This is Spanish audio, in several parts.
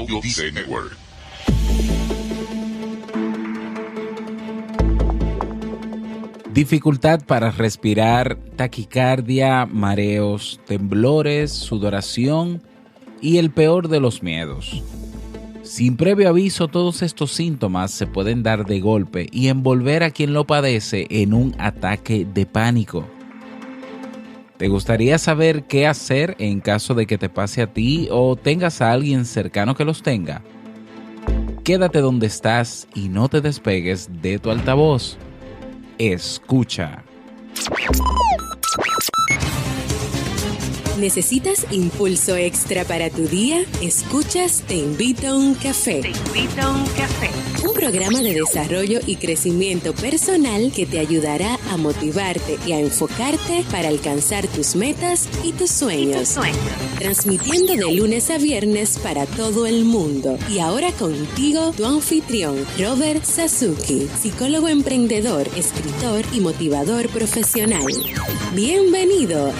Audio Dice Network. Dificultad para respirar, taquicardia, mareos, temblores, sudoración y el peor de los miedos. Sin previo aviso, todos estos síntomas se pueden dar de golpe y envolver a quien lo padece en un ataque de pánico. ¿Te gustaría saber qué hacer en caso de que te pase a ti o tengas a alguien cercano que los tenga? Quédate donde estás y no te despegues de tu altavoz. Escucha. ¿Necesitas impulso extra para tu día? Escuchas Te Invito a un Café. Te Invito a un Café. Un programa de desarrollo y crecimiento personal que te ayudará a motivarte y a enfocarte para alcanzar tus metas y tus sueños. Transmitiendo de lunes a viernes para todo el mundo. Y ahora contigo, tu anfitrión, Robert Sasuki, psicólogo emprendedor, escritor y motivador profesional. ¡Bienvenido!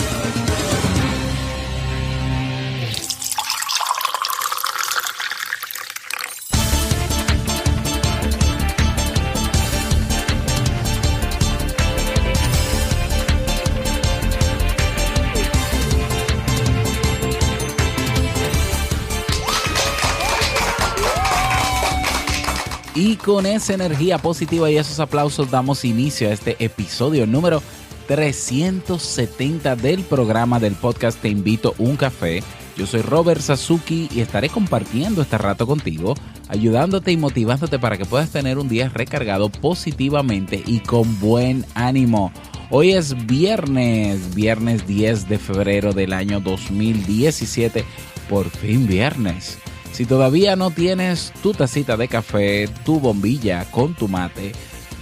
Y con esa energía positiva y esos aplausos damos inicio a este episodio número 370 del programa del podcast Te Invito a un Café. Yo soy Robert Sasuki y estaré compartiendo este rato contigo, ayudándote y motivándote para que puedas tener un día recargado positivamente y con buen ánimo. Hoy es viernes 10 de febrero del año 2017, por fin viernes. Si todavía no tienes tu tacita de café, tu bombilla con tu mate,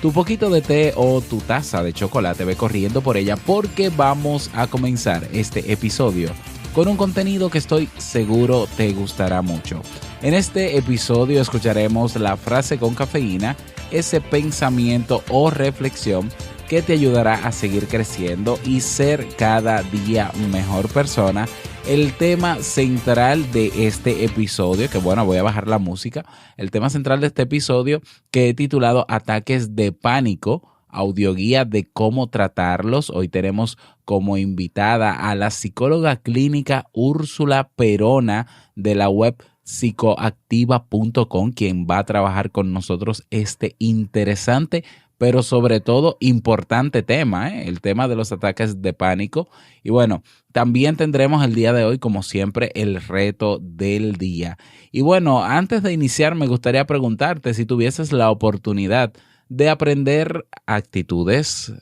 tu poquito de té o tu taza de chocolate, ve corriendo por ella porque vamos a comenzar este episodio con un contenido que estoy seguro te gustará mucho. En este episodio escucharemos la frase con cafeína, ese pensamiento o reflexión que te ayudará a seguir creciendo y ser cada día mejor persona. El tema central de este episodio, que bueno, voy a bajar la música. El tema central de este episodio que he titulado Ataques de Pánico, audioguía de cómo tratarlos. Hoy tenemos como invitada a la psicóloga clínica Úrsula Perona de la web psicoactiva.com, quien va a trabajar con nosotros este interesante pero sobre todo importante tema, el tema de los ataques de pánico. Y bueno, también tendremos el día de hoy, como siempre, el reto del día. Y bueno, antes de iniciar, me gustaría preguntarte si tuvieses la oportunidad de aprender actitudes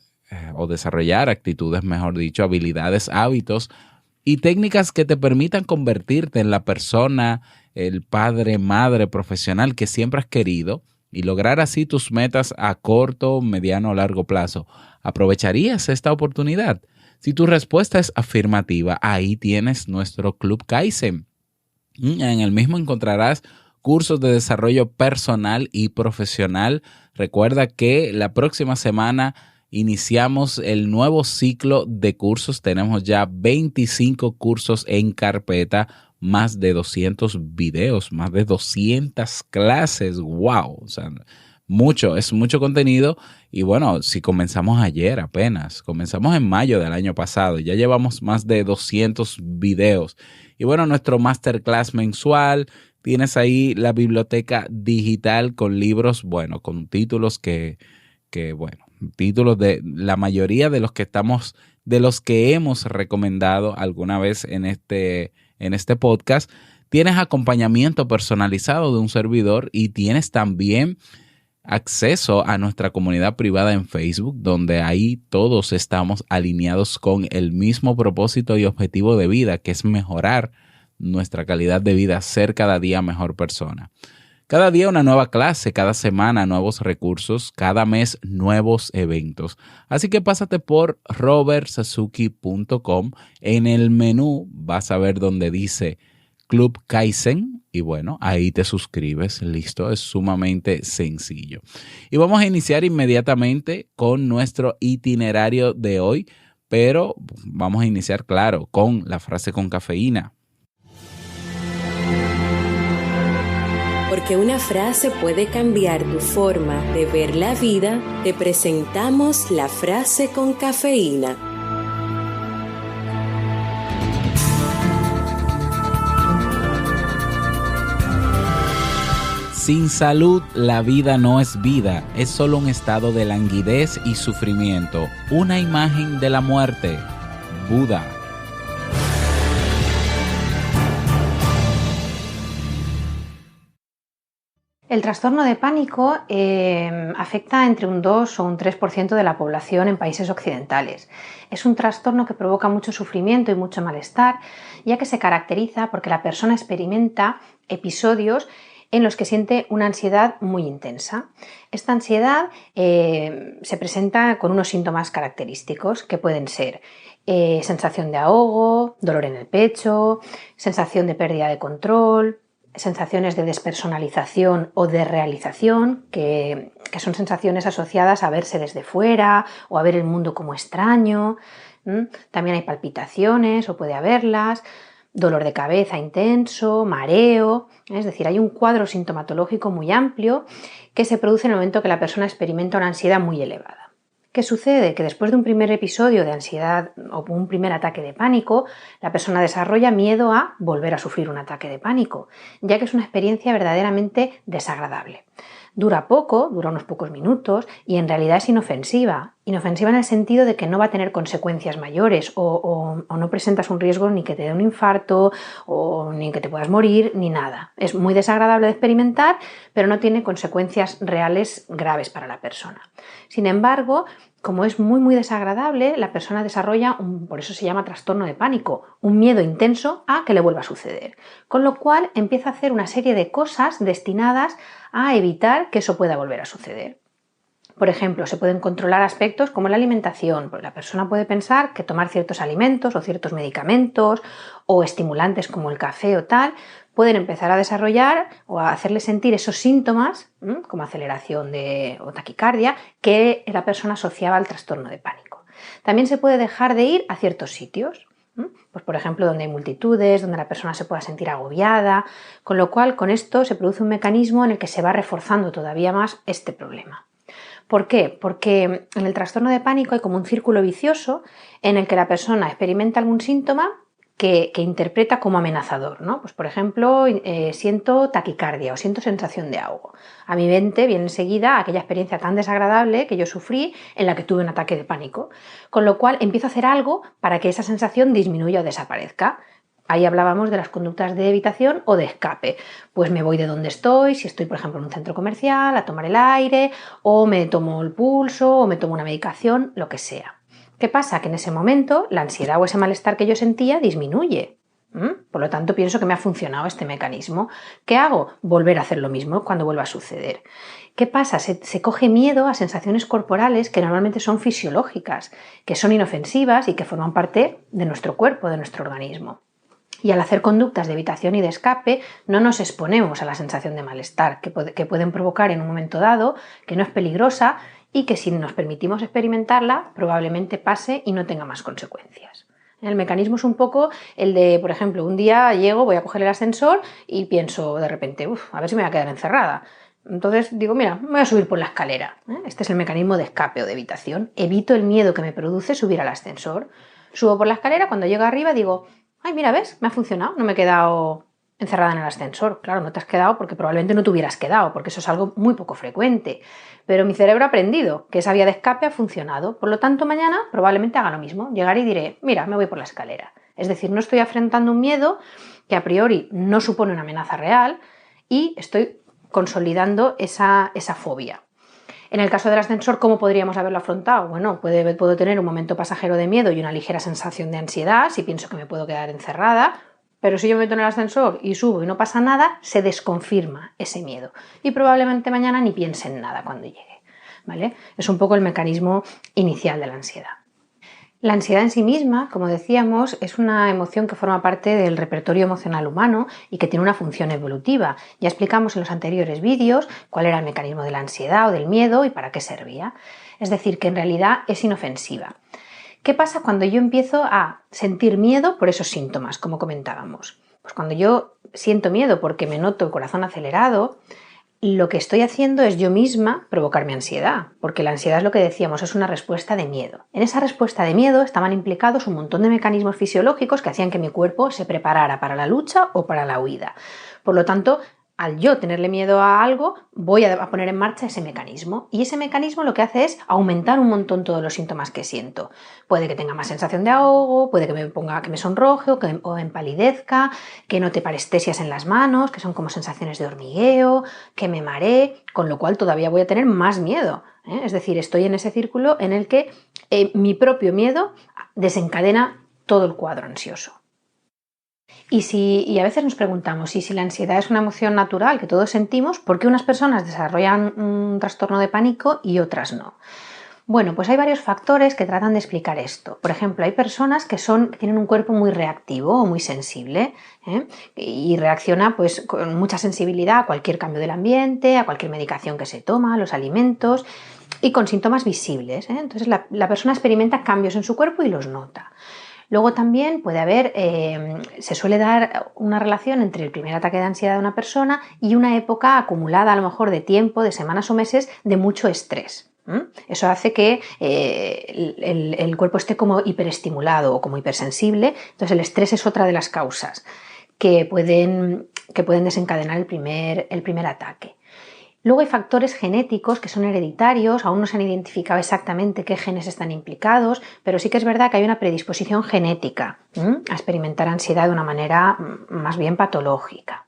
o desarrollar actitudes, mejor dicho, habilidades, hábitos y técnicas que te permitan convertirte en la persona, el padre, madre profesional que siempre has querido, y lograr así tus metas a corto, mediano o largo plazo. ¿Aprovecharías esta oportunidad? Si tu respuesta es afirmativa, ahí tienes nuestro Club Kaizen. En el mismo encontrarás cursos de desarrollo personal y profesional. Recuerda que la próxima semana iniciamos el nuevo ciclo de cursos. Tenemos ya 25 cursos en carpeta, más de 200 videos, más de 200 clases. ¡Wow! O sea, es mucho contenido. Y bueno, si comenzamos ayer apenas, comenzamos en mayo del año pasado, ya llevamos más de 200 videos. Y bueno, nuestro masterclass mensual, tienes ahí la biblioteca digital con libros, bueno, con títulos títulos de la mayoría de los que hemos recomendado alguna vez en este podcast. Tienes acompañamiento personalizado de un servidor y tienes también acceso a nuestra comunidad privada en Facebook, donde ahí todos estamos alineados con el mismo propósito y objetivo de vida, que es mejorar nuestra calidad de vida, ser cada día mejor persona. Cada día una nueva clase, cada semana nuevos recursos, cada mes nuevos eventos. Así que pásate por robertsasuki.com. En el menú vas a ver donde dice Club Kaizen y bueno, ahí te suscribes. Listo, es sumamente sencillo. Y vamos a iniciar inmediatamente con nuestro itinerario de hoy, pero vamos a iniciar, claro, con la frase con cafeína. Porque una frase puede cambiar tu forma de ver la vida, te presentamos la frase con cafeína. Sin salud, la vida no es vida, es solo un estado de languidez y sufrimiento, una imagen de la muerte. Buda. El trastorno de pánico afecta entre un 2 o un 3% de la población en países occidentales. Es un trastorno que provoca mucho sufrimiento y mucho malestar, ya que se caracteriza porque la persona experimenta episodios en los que siente una ansiedad muy intensa. Esta ansiedad se presenta con unos síntomas característicos que pueden ser sensación de ahogo, dolor en el pecho, sensación de pérdida de control, sensaciones de despersonalización o de realización, que son sensaciones asociadas a verse desde fuera o a ver el mundo como extraño. También hay palpitaciones o puede haberlas, dolor de cabeza intenso, mareo, es decir, hay un cuadro sintomatológico muy amplio que se produce en el momento que la persona experimenta una ansiedad muy elevada. ¿Qué sucede? Que después de un primer episodio de ansiedad o un primer ataque de pánico, la persona desarrolla miedo a volver a sufrir un ataque de pánico, ya que es una experiencia verdaderamente desagradable. Dura poco, dura unos pocos minutos y en realidad es inofensiva. Inofensiva en el sentido de que no va a tener consecuencias mayores o no presentas un riesgo ni que te dé un infarto o ni que te puedas morir ni nada. Es muy desagradable de experimentar, pero no tiene consecuencias reales graves para la persona. Sin embargo, como es muy desagradable, la persona desarrolla, por eso se llama trastorno de pánico, un miedo intenso a que le vuelva a suceder. Con lo cual empieza a hacer una serie de cosas destinadas a evitar que eso pueda volver a suceder. Por ejemplo, se pueden controlar aspectos como la alimentación, porque la persona puede pensar que tomar ciertos alimentos o ciertos medicamentos o estimulantes como el café o tal pueden empezar a desarrollar o a hacerle sentir esos síntomas, como aceleración o taquicardia, que la persona asociaba al trastorno de pánico. También se puede dejar de ir a ciertos sitios, pues por ejemplo donde hay multitudes, donde la persona se pueda sentir agobiada, con lo cual con esto se produce un mecanismo en el que se va reforzando todavía más este problema. ¿Por qué? Porque en el trastorno de pánico hay como un círculo vicioso en el que la persona experimenta algún síntoma que interpreta como amenazador, ¿no? Pues por ejemplo, siento taquicardia o siento sensación de ahogo. A mi mente viene enseguida aquella experiencia tan desagradable que yo sufrí en la que tuve un ataque de pánico, con lo cual empiezo a hacer algo para que esa sensación disminuya o desaparezca. Ahí hablábamos de las conductas de evitación o de escape. Pues me voy de donde estoy, si estoy, por ejemplo, en un centro comercial, a tomar el aire, o me tomo el pulso, o me tomo una medicación, lo que sea. ¿Qué pasa? Que en ese momento la ansiedad o ese malestar que yo sentía disminuye. Por lo tanto, pienso que me ha funcionado este mecanismo. ¿Qué hago? Volver a hacer lo mismo cuando vuelva a suceder. ¿Qué pasa? Se coge miedo a sensaciones corporales que normalmente son fisiológicas, que son inofensivas y que forman parte de nuestro cuerpo, de nuestro organismo. Y al hacer conductas de evitación y de escape no nos exponemos a la sensación de malestar que pueden provocar en un momento dado, que no es peligrosa y que si nos permitimos experimentarla probablemente pase y no tenga más consecuencias. El mecanismo es un poco el de, por ejemplo, un día llego, voy a coger el ascensor y pienso de repente, a ver si me voy a quedar encerrada. Entonces digo, mira, me voy a subir por la escalera. Este es el mecanismo de escape o de evitación. Evito el miedo que me produce subir al ascensor. Subo por la escalera, cuando llego arriba digo, ay, mira, ¿ves? Me ha funcionado, no me he quedado encerrada en el ascensor. Claro, no te has quedado porque probablemente no te hubieras quedado, porque eso es algo muy poco frecuente. Pero mi cerebro ha aprendido que esa vía de escape ha funcionado. Por lo tanto, mañana probablemente haga lo mismo. Llegaré y diré, mira, me voy por la escalera. Es decir, no estoy afrontando un miedo que a priori no supone una amenaza real y estoy consolidando esa fobia. En el caso del ascensor, ¿cómo podríamos haberlo afrontado? Bueno, puedo tener un momento pasajero de miedo y una ligera sensación de ansiedad si pienso que me puedo quedar encerrada, pero si yo me meto en el ascensor y subo y no pasa nada, se desconfirma ese miedo y probablemente mañana ni piense en nada cuando llegue, ¿vale? Es un poco el mecanismo inicial de la ansiedad. La ansiedad en sí misma, como decíamos, es una emoción que forma parte del repertorio emocional humano y que tiene una función evolutiva. Ya explicamos en los anteriores vídeos cuál era el mecanismo de la ansiedad o del miedo y para qué servía. Es decir, que en realidad es inofensiva. ¿Qué pasa cuando yo empiezo a sentir miedo por esos síntomas, como comentábamos? Pues cuando yo siento miedo porque me noto el corazón acelerado, lo que estoy haciendo es yo misma provocarme ansiedad, porque la ansiedad es lo que decíamos, es una respuesta de miedo. En esa respuesta de miedo estaban implicados un montón de mecanismos fisiológicos que hacían que mi cuerpo se preparara para la lucha o para la huida. Por lo tanto, al yo tenerle miedo a algo, voy a poner en marcha ese mecanismo. Y ese mecanismo lo que hace es aumentar un montón todos los síntomas que siento. Puede que tenga más sensación de ahogo, puede que me sonroje o empalidezca, que note parestesias en las manos, que son como sensaciones de hormigueo, que me maree, con lo cual todavía voy a tener más miedo. Es decir, estoy en ese círculo en el que mi propio miedo desencadena todo el cuadro ansioso. Y a veces nos preguntamos, ¿y si la ansiedad es una emoción natural que todos sentimos, por qué unas personas desarrollan un trastorno de pánico y otras no? Bueno, pues hay varios factores que tratan de explicar esto. Por ejemplo, hay personas que tienen un cuerpo muy reactivo o muy sensible, y reacciona pues con mucha sensibilidad a cualquier cambio del ambiente, a cualquier medicación que se toma, a los alimentos y con síntomas visibles. Entonces la persona experimenta cambios en su cuerpo y los nota. Luego también puede haber, se suele dar una relación entre el primer ataque de ansiedad de una persona y una época acumulada a lo mejor de tiempo, de semanas o meses, de mucho estrés. Eso hace que el cuerpo esté como hiperestimulado o como hipersensible. Entonces el estrés es otra de las causas que pueden desencadenar el primer ataque. Luego hay factores genéticos que son hereditarios, aún no se han identificado exactamente qué genes están implicados, pero sí que es verdad que hay una predisposición genética a experimentar ansiedad de una manera más bien patológica.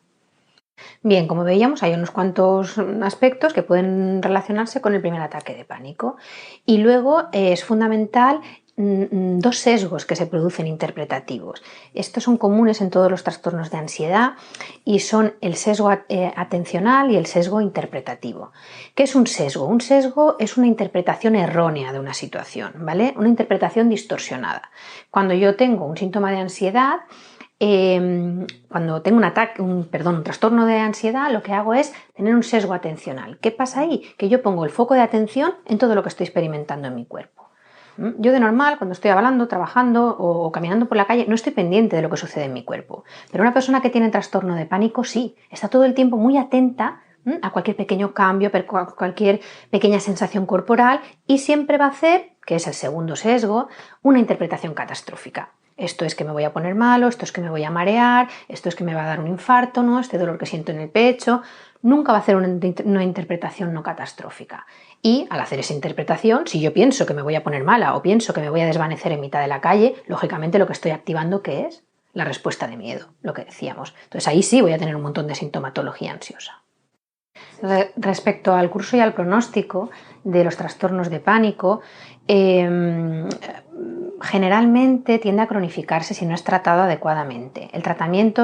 Bien, como veíamos, hay unos cuantos aspectos que pueden relacionarse con el primer ataque de pánico. Y luego es fundamental dos sesgos que se producen interpretativos. Estos son comunes en todos los trastornos de ansiedad y son el sesgo atencional y el sesgo interpretativo. ¿Qué es un sesgo? Un sesgo es una interpretación errónea de una situación, ¿vale? Una interpretación distorsionada. Cuando yo tengo un síntoma de ansiedad, cuando tengo un trastorno de ansiedad, lo que hago es tener un sesgo atencional. ¿Qué pasa ahí? Que yo pongo el foco de atención en todo lo que estoy experimentando en mi cuerpo. Yo de normal, cuando estoy hablando, trabajando o caminando por la calle, no estoy pendiente de lo que sucede en mi cuerpo. Pero una persona que tiene trastorno de pánico sí, está todo el tiempo muy atenta a cualquier pequeño cambio, cualquier pequeña sensación corporal y siempre va a hacer, que es el segundo sesgo, una interpretación catastrófica. Esto es que me voy a poner malo, esto es que me voy a marear, esto es que me va a dar un infarto, ¿no? Este dolor que siento en el pecho. Nunca va a hacer una interpretación no catastrófica. Y al hacer esa interpretación, si yo pienso que me voy a poner mala o pienso que me voy a desvanecer en mitad de la calle, lógicamente lo que estoy activando, ¿qué es? La respuesta de miedo, lo que decíamos. Entonces ahí sí voy a tener un montón de sintomatología ansiosa. Respecto al curso y al pronóstico de los trastornos de pánico, generalmente tiende a cronificarse si no es tratado adecuadamente. El tratamiento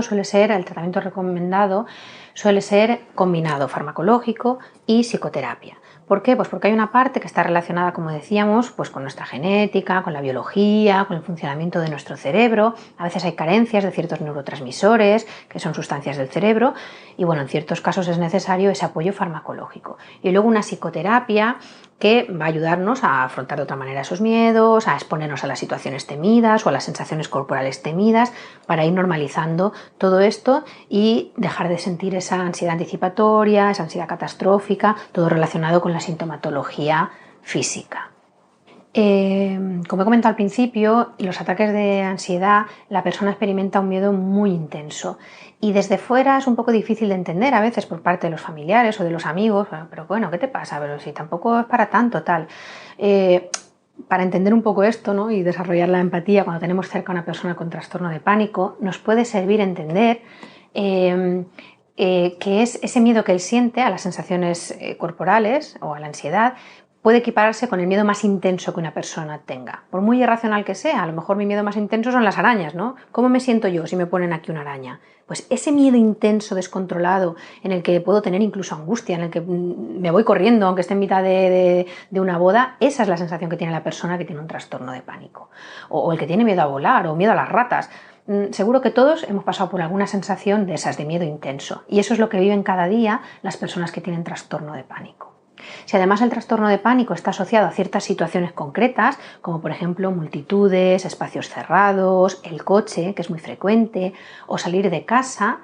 recomendado suele ser combinado farmacológico y psicoterapia. ¿Por qué? Pues porque hay una parte que está relacionada, como decíamos, pues con nuestra genética, con la biología, con el funcionamiento de nuestro cerebro. A veces hay carencias de ciertos neurotransmisores, que son sustancias del cerebro, y bueno, en ciertos casos es necesario ese apoyo farmacológico. Y luego una psicoterapia que va a ayudarnos a afrontar de otra manera esos miedos, a exponernos a las situaciones temidas o a las sensaciones corporales temidas, para ir normalizando todo esto y dejar de sentir esa ansiedad anticipatoria, esa ansiedad catastrófica, todo relacionado con la sintomatología física. Como he comentado al principio, los ataques de ansiedad, la persona experimenta un miedo muy intenso y desde fuera es un poco difícil de entender a veces por parte de los familiares o de los amigos, pero bueno, ¿qué te pasa? Pero si tampoco es para tanto, tal. Para entender un poco esto, ¿no? Y desarrollar la empatía cuando tenemos cerca a una persona con trastorno de pánico, nos puede servir entender que es ese miedo que él siente a las sensaciones corporales o a la ansiedad, puede equipararse con el miedo más intenso que una persona tenga. Por muy irracional que sea, a lo mejor mi miedo más intenso son las arañas, ¿no? ¿Cómo me siento yo si me ponen aquí una araña? Pues ese miedo intenso, descontrolado, en el que puedo tener incluso angustia, en el que me voy corriendo aunque esté en mitad de una boda, esa es la sensación que tiene la persona que tiene un trastorno de pánico. O el que tiene miedo a volar o miedo a las ratas. Seguro que todos hemos pasado por alguna sensación de esas, de miedo intenso. Y eso es lo que viven cada día las personas que tienen trastorno de pánico. Si además el trastorno de pánico está asociado a ciertas situaciones concretas, como por ejemplo multitudes, espacios cerrados, el coche, que es muy frecuente, o salir de casa,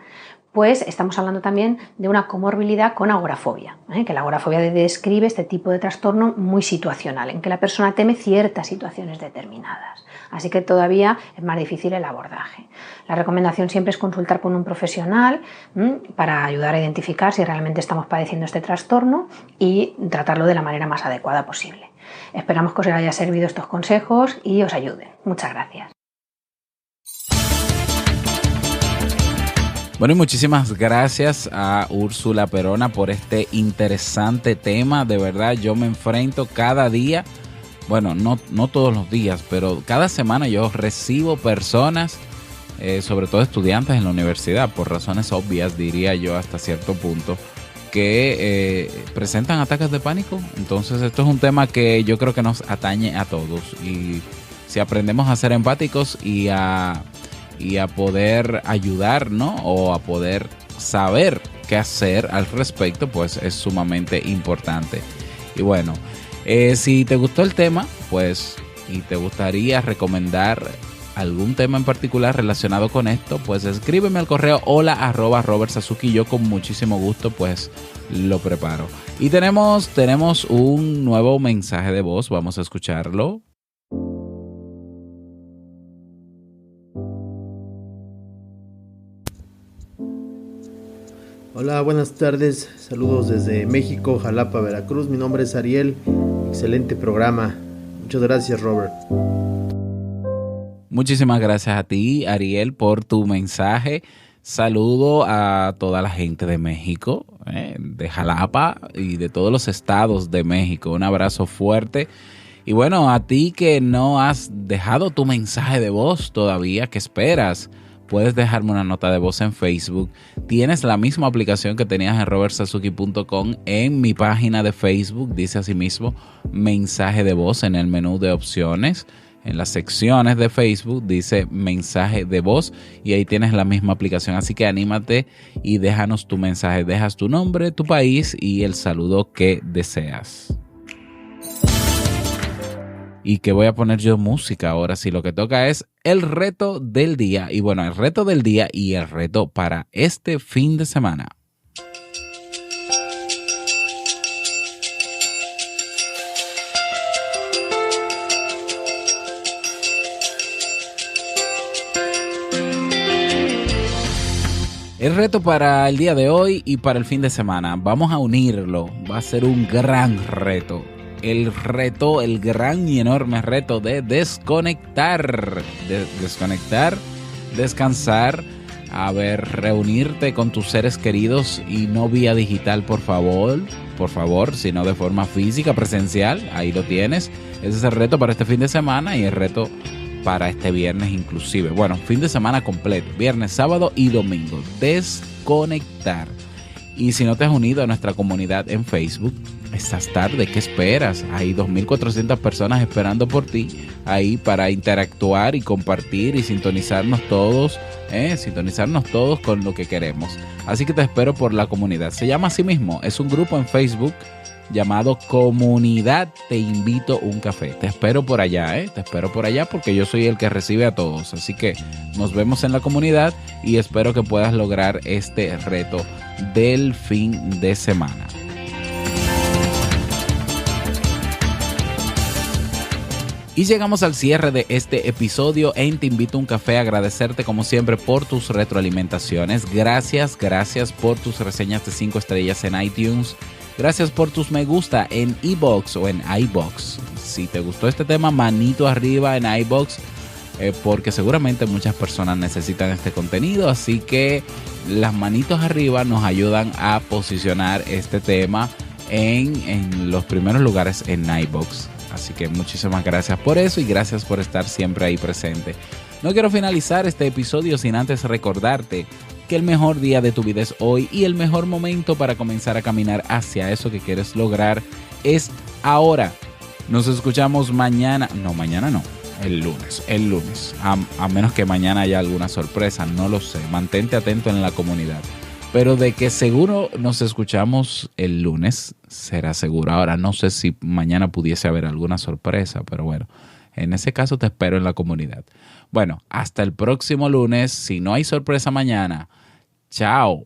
pues estamos hablando también de una comorbilidad con agorafobia, que la agorafobia describe este tipo de trastorno muy situacional, en que la persona teme ciertas situaciones determinadas. Así que todavía es más difícil el abordaje. La recomendación siempre es consultar con un profesional para ayudar a identificar si realmente estamos padeciendo este trastorno y tratarlo de la manera más adecuada posible. Esperamos que os haya servido estos consejos y os ayuden. Muchas gracias. Bueno, y muchísimas gracias a Úrsula Perona por este interesante tema. De verdad, yo me enfrento cada día, bueno, no todos los días, pero cada semana yo recibo personas, sobre todo estudiantes en la universidad, por razones obvias, diría yo, hasta cierto punto, que presentan ataques de pánico. Entonces, esto es un tema que yo creo que nos atañe a todos. Y si aprendemos a ser empáticos y a poder ayudar, ¿no? O a poder saber qué hacer al respecto, pues es sumamente importante. Y bueno, si te gustó el tema, pues, y te gustaría recomendar algún tema en particular relacionado con esto, pues escríbeme al correo hola@robertsazuki y yo con muchísimo gusto pues lo preparo. Y tenemos un nuevo mensaje de voz, vamos a escucharlo. Hola, buenas tardes, saludos desde México, Jalapa, Veracruz. Mi nombre es Ariel, excelente programa. Muchas gracias, Robert. Muchísimas gracias a ti, Ariel, por tu mensaje. Saludo a toda la gente de México, de Jalapa y de todos los estados de México. Un abrazo fuerte. Y bueno, a ti que no has dejado tu mensaje de voz todavía, ¿qué esperas? Puedes dejarme una nota de voz en Facebook. Tienes la misma aplicación que tenías en robertsazuki.com en mi página de Facebook. Dice así mismo, mensaje de voz en el menú de opciones. En las secciones de Facebook dice mensaje de voz y ahí tienes la misma aplicación. Así que anímate y déjanos tu mensaje. Dejas tu nombre, tu país y el saludo que deseas. Y que voy a poner yo música ahora. Sí, lo que toca es el reto del día. Y bueno, el reto del día y el reto para este fin de semana. El reto para el día de hoy y para el fin de semana. Vamos a unirlo. Va a ser un gran reto. El gran y enorme reto de desconectar, descansar, reunirte con tus seres queridos y no vía digital, por favor, sino de forma física, presencial, ahí lo tienes. Ese es el reto para este fin de semana y el reto para este viernes inclusive. Bueno, fin de semana completo, viernes, sábado y domingo, desconectar. Y si no te has unido a nuestra comunidad en Facebook, estás tarde, ¿qué esperas? Hay 2.400 personas esperando por ti ahí para interactuar y compartir y sintonizarnos todos con lo que queremos. Así que te espero por la comunidad. Se llama así mismo, es un grupo en Facebook llamado Comunidad Te Invito un Café. Te espero por allá, te espero por allá porque yo soy el que recibe a todos. Así que nos vemos en la comunidad y espero que puedas lograr este reto del fin de semana. Y llegamos al cierre de este episodio en Te Invito a un Café. Agradecerte como siempre por tus retroalimentaciones. Gracias por tus reseñas de 5 estrellas en iTunes. Gracias por tus me gusta en iVoox o en iBox. Si te gustó este tema, manito arriba en iBox, porque seguramente muchas personas necesitan este contenido. Así que las manitos arriba nos ayudan a posicionar este tema en los primeros lugares en iVoox. Así que muchísimas gracias por eso y gracias por estar siempre ahí presente. No quiero finalizar este episodio sin antes recordarte que el mejor día de tu vida es hoy y el mejor momento para comenzar a caminar hacia eso que quieres lograr es ahora. Nos escuchamos mañana. No, mañana no. El lunes. A menos que mañana haya alguna sorpresa, no lo sé. Mantente atento en la comunidad. Pero de que seguro nos escuchamos el lunes, será seguro. Ahora, no sé si mañana pudiese haber alguna sorpresa, pero bueno, en ese caso te espero en la comunidad. Bueno, hasta el próximo lunes. Si no hay sorpresa mañana, chao.